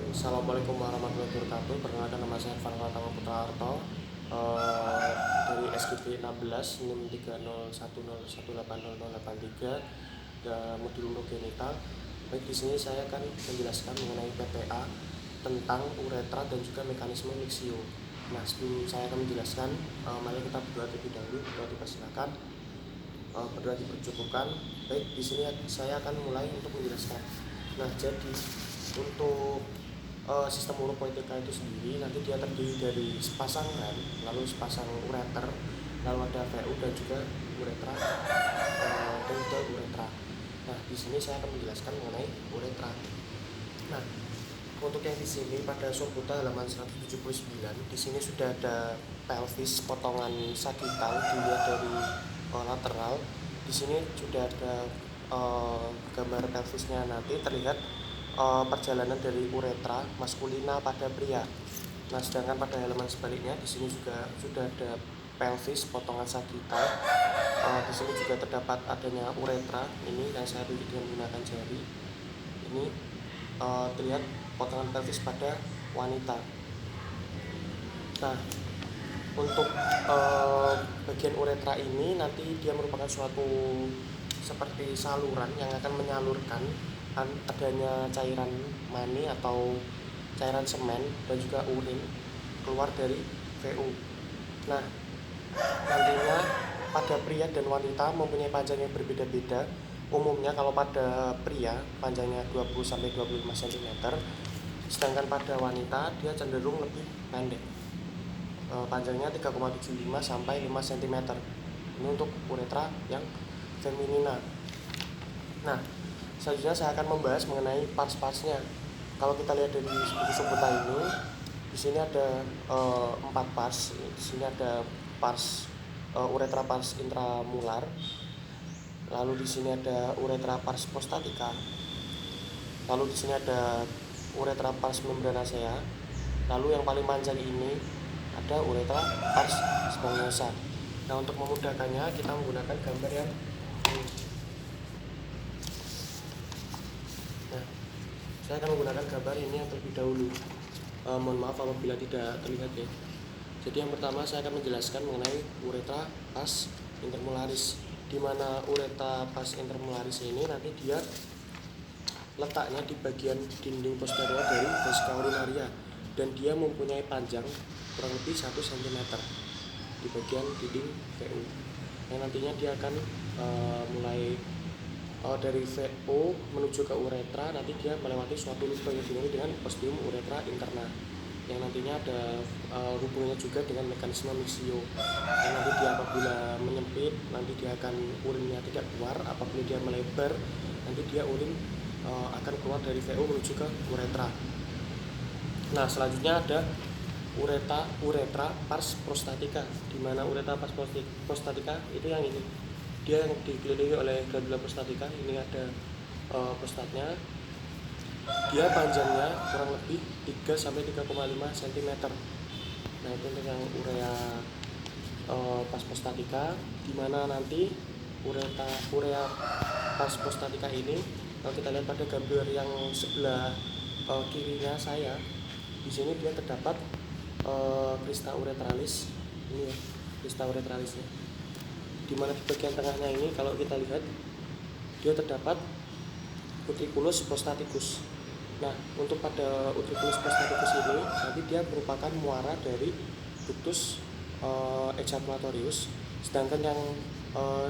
Assalamualaikum warahmatullahi wabarakatuh. Perkenalkan, nama saya Farhan Putra Harto, dari SGB 16 NIM 30101808083 modul urogenital. Baik, di sini saya akan menjelaskan mengenai PPA tentang uretra dan juga mekanisme mixio. Nah, sebelum saya akan menjelaskan, mari kita berdoa terlebih dahulu. Berdoa dipersilakan, berdoa dipercukupkan. Baik, di sini saya akan mulai untuk menjelaskan. Nah, jadi untuk sistem uropoetika itu sendiri nanti dia terdiri dari sepasang rem, lalu sepasang ureter, lalu ada VU dan juga uretra, dan juga uretra. Nah, di sini saya akan menjelaskan mengenai uretra. Nah, untuk yang di sini pada Somputa halaman 179, di sini sudah ada pelvis potongan sagital dilihat dari lateral. Di sini sudah ada gambar pelvisnya, nanti terlihat perjalanan dari uretra maskulina pada pria. Nah, sedangkan pada halaman sebaliknya di sini juga sudah ada pelvis potongan sagital. Di sini juga terdapat adanya uretra ini yang saya tunjuk dengan menggunakan jari. Ini terlihat potongan pelvis pada wanita. Nah, untuk bagian uretra ini nanti dia merupakan suatu seperti saluran yang akan menyalurkan adanya cairan mani atau cairan semen dan juga urin keluar dari VU. Nah, nantinya pada pria dan wanita mempunyai panjang yang berbeda-beda. Umumnya kalau pada pria panjangnya 20-25 cm, sedangkan pada wanita dia cenderung lebih pendek. Panjangnya 3,75 sampai 5 cm. Ini untuk uretra yang feminina. Nah, selanjutnya saya akan membahas mengenai parts-partsnya. Kalau kita lihat dari buku Somputa ini, di sini ada 4 parts. Di sini ada parts uretra pars intramular. Lalu di sini ada uretra pars prostatica. Lalu di sini ada uretra pars membranacea. Lalu yang paling panjang ini ada uretra pars spongiosum. Nah, untuk memudahkannya kita menggunakan gambar yang ini. Nah, saya akan menggunakan gambar ini yang terlebih dahulu. Mohon maaf apabila tidak terlihat ya. Jadi yang pertama saya akan menjelaskan mengenai uretra pars intermolaris, di mana uretra pars intermolaris ini nanti dia letaknya di bagian dinding posterior dari vesika urinaria dan dia mempunyai panjang kurang lebih 1 cm di bagian dinding VU. Yang nantinya dia akan mulai dari VO menuju ke uretra, nanti dia melewati suatu lubang yang dinamai dengan ostium uretra interna, yang nantinya ada hubungannya juga dengan mekanisme mixio. Yang nanti dia apabila menyempit, nanti dia akan urinnya tidak keluar. Apabila dia melebar, nanti dia urin akan keluar dari VO menuju ke uretra. Nah, selanjutnya ada uretra pars prostatica, di mana uretra pars prostatica itu yang ini. Dia yang dikelilingi oleh glandula prostatica. Ini ada prostatnya. Dia panjangnya kurang lebih 3 sampai 3,5 cm. Nah, itu untuk yang urea pars prostatica, di mana nanti urea pars prostatica ini, kalau kita lihat pada gambar yang sebelah kirinya saya, di sini dia terdapat crista uretralis. Ini ya, crista uretralisnya. Di mana di bagian tengahnya ini kalau kita lihat dia terdapat utriculus prostaticus. Nah, untuk pada utriculus prostaticus ini nanti dia merupakan muara dari ductus ejaculatorius, sedangkan yang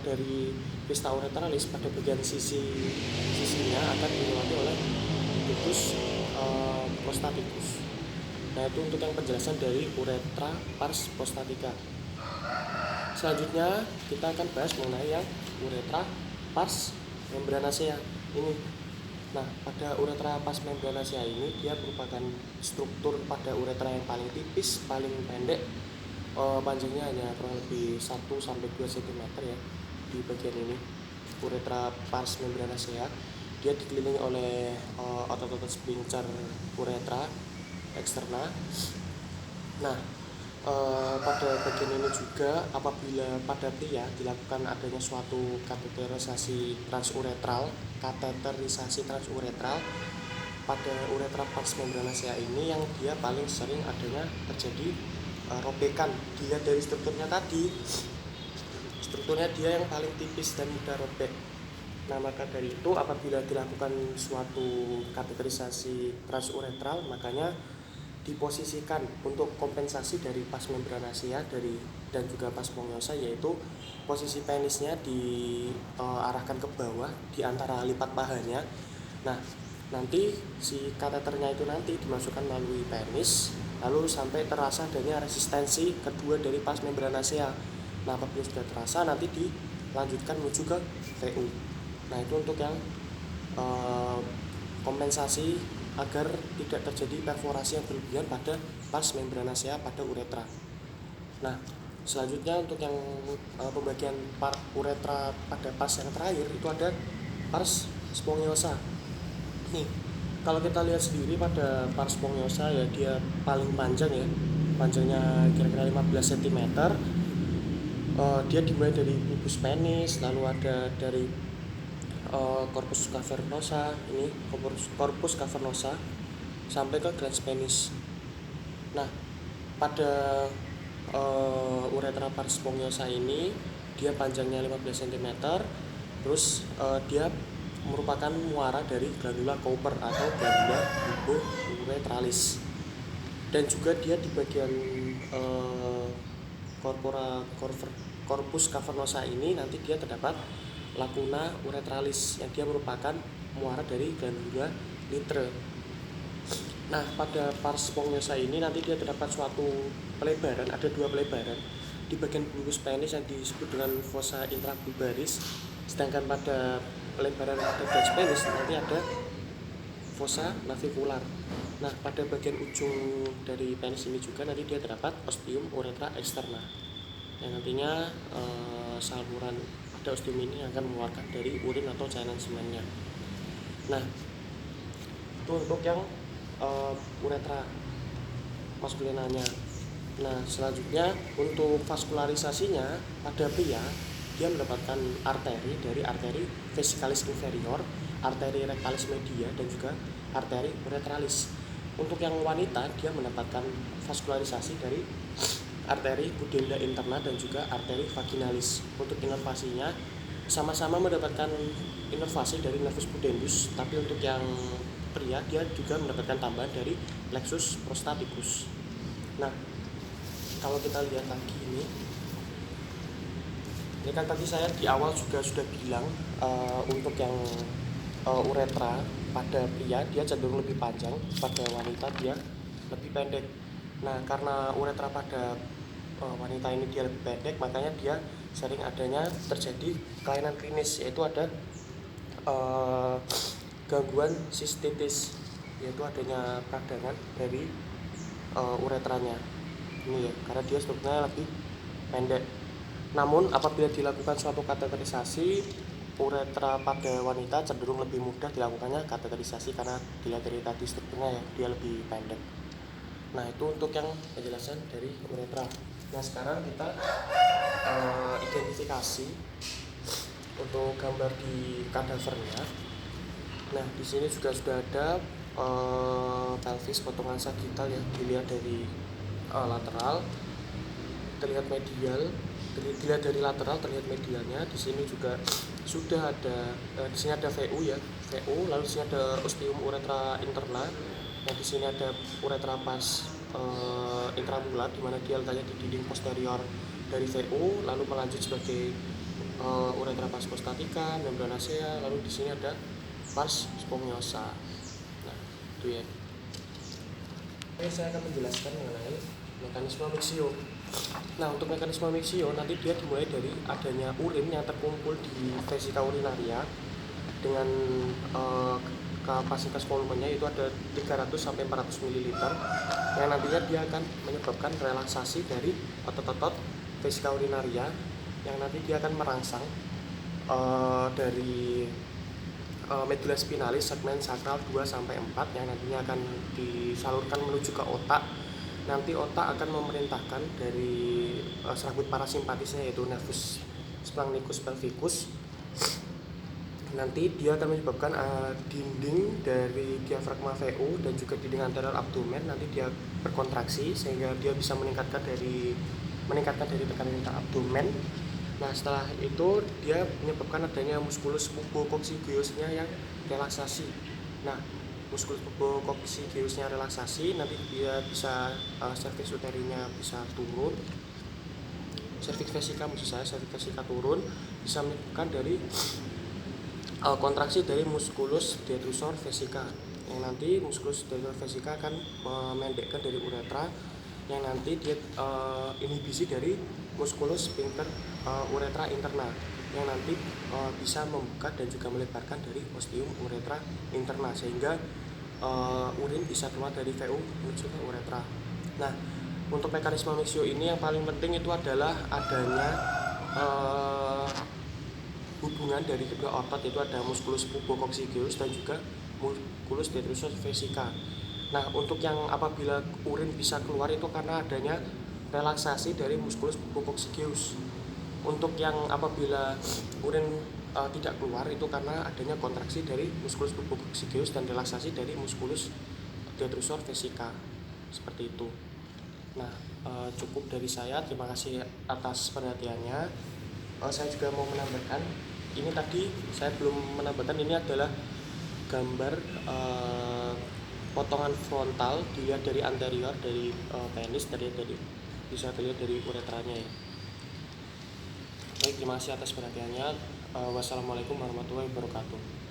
dari crista uretralis pada bagian sisinya akan dilewati oleh ductus prostaticus. Nah, itu untuk yang penjelasan dari uretra pars prostatica. Selanjutnya kita akan bahas mengenai yang uretra pars membranacea ini. Nah, pada uretra pars membranacea ini dia merupakan struktur pada uretra yang paling tipis, paling pendek. Panjangnya hanya kurang lebih 1 sampai 2 cm ya di bagian ini. Uretra pars membranacea dia dikelilingi oleh otot-otot sphincter uretra eksterna. Nah, pada bagian ini juga apabila pada pria dilakukan adanya suatu kateterisasi transuretral, pada uretra pars membranacea ini yang dia paling sering adanya terjadi robekan. Dilihat dari strukturnya tadi, strukturnya dia yang paling tipis dan mudah robek. Nah, maka dari itu apabila dilakukan suatu kateterisasi transuretral, makanya diposisikan untuk kompensasi dari pars membranacea dan juga pars spongiosal, yaitu posisi penisnya diarahkan ke bawah di antara lipat pahanya. Nah, nanti si kateternya itu nanti dimasukkan melalui penis, lalu sampai terasa adanya resistensi kedua dari pars membranacea. Nah, apabila sudah terasa, nanti dilanjutkan menuju ke VU. Nah, itu untuk yang kompensasi agar tidak terjadi perforasi yang berlebihan pada pars membranacea pada uretra. Nah, selanjutnya untuk yang pembagian uretra pada pars yang terakhir itu ada pars spongiosa. Nih, kalau kita lihat sendiri pada pars spongiosa ya dia paling panjang ya, panjangnya kira-kira 15 cm. Dia dimulai dari pubis penis, lalu ada dari corpus cavernosa, ini corpus cavernosa sampai ke glans penis. Nah, pada uretra pars spongiosa ini dia panjangnya 15 cm, terus dia merupakan muara dari glandula Cowper atau glandula bulbo-uretralis. Dan juga dia di bagian corpus cavernosa ini nanti dia terdapat lacuna uretralis yang dia merupakan muara dari glandula Litre. Nah, pada pars spongiosa ini nanti dia terdapat suatu pelebaran, ada dua pelebaran di bagian bulbus penis yang disebut dengan fossa intrabulbaris, sedangkan pada pelebaran pada glans penis nanti ada fossa navicular. Nah, pada bagian ujung dari penis ini juga nanti dia terdapat ostium uretra externa yang nantinya saluran pada ostium ini akan mengeluarkan dari urin atau cairan semennya. Nah, itu untuk yang uretra maskulinanya. Nah, selanjutnya untuk vaskularisasinya pada pria dia mendapatkan arteri dari arteri vesicalis inferior, arteri rectalis media, dan juga arteri uretralis. Untuk yang wanita dia mendapatkan vaskularisasi dari arteri pudenda interna dan juga arteri vaginalis. Untuk inervasinya sama-sama mendapatkan inervasi dari nervus pudendus, tapi untuk yang pria dia juga mendapatkan tambahan dari plexus prostaticus. Nah, kalau kita lihat lagi ini kan tadi saya di awal juga sudah bilang untuk yang uretra pada pria dia cenderung lebih panjang, pada wanita dia lebih pendek. Nah, karena uretra pada wanita ini dia lebih pendek, makanya dia sering adanya terjadi kelainan klinis, yaitu ada gangguan sistitis, yaitu adanya peradangan dari uretranya ini ya, karena dia strukturnya lebih pendek. Namun apabila dilakukan suatu kateterisasi, uretra pada wanita cenderung lebih mudah dilakukannya kateterisasi karena dilihat dari tadi strukturnya ya dia lebih pendek. Nah, itu untuk yang penjelasan dari uretra. Nah, sekarang kita identifikasi untuk gambar di kadavernya. Nah, di sini juga sudah ada pelvis potongan sagittal ya, dilihat dari lateral, terlihat medial, dilihat dari lateral terlihat medialnya. Di sini juga sudah ada di sini ada VU ya, VU, lalu di sini ada ostium uretra interna. Nah, di sini ada uretra pars intramulat di mana dia letaknya di dinding posterior dari VU, lalu melanjut sebagai uretra pars prostatica, membranacea, lalu di sini ada pars spongiosa. Nah, itu ya. Oke, saya akan menjelaskan mengenai mekanisme mixio. Nah, untuk mekanisme mixio nanti dia dimulai dari adanya urin yang terkumpul di vesika urinaria dengan kapasitas volumenya itu ada 300 sampai 400 ml yang nantinya dia akan menyebabkan relaksasi dari otot-otot vesika urinaria yang nanti dia akan merangsang dari medula spinalis segmen sakral 2 sampai 4 yang nantinya akan disalurkan menuju ke otak. Nanti otak akan memerintahkan dari serabut parasimpatisnya yaitu nervus splagnicus pelvicus nanti dia akan menyebabkan dinding dari diafragma VU dan juga dinding anterior abdomen nanti dia berkontraksi sehingga dia bisa meningkatkan dari tekanan abdomen. Nah, setelah itu dia menyebabkan adanya muskulus pubococcygeusnya yang relaksasi. Nah, muskulus pubococcygeusnya relaksasi, nanti dia bisa cervix uterinya bisa turun. Cervix vesica turun, bisa menyebabkan dari kontraksi dari muskulus detrusor vesica, yang nanti muskulus detrusor vesica akan memendekkan dari uretra, yang nanti dia inhibisi dari muskulus sphincter uretra interna, yang nanti bisa membuka dan juga melebarkan dari ostium uretra interna sehingga urin bisa keluar dari VU menuju ke uretra. Nah, untuk mekanisme mixio ini yang paling penting itu adalah adanya hubungan dari kedua otot, yaitu ada musculus pubococcygeus dan juga musculus detrusor vesica. Nah, untuk yang apabila urin bisa keluar itu karena adanya relaksasi dari musculus pubococcygeus. Untuk yang apabila urin tidak keluar itu karena adanya kontraksi dari musculus pubococcygeus dan relaksasi dari musculus detrusor vesica. Seperti itu. Nah, cukup dari saya. Terima kasih atas perhatiannya. Saya juga mau menambahkan, ini tadi saya belum menambahkan, ini adalah gambar potongan frontal dilihat dari anterior dari penis, bisa dilihat dari uretranya ya. Baik, terima kasih atas perhatiannya. Wassalamualaikum warahmatullahi wabarakatuh.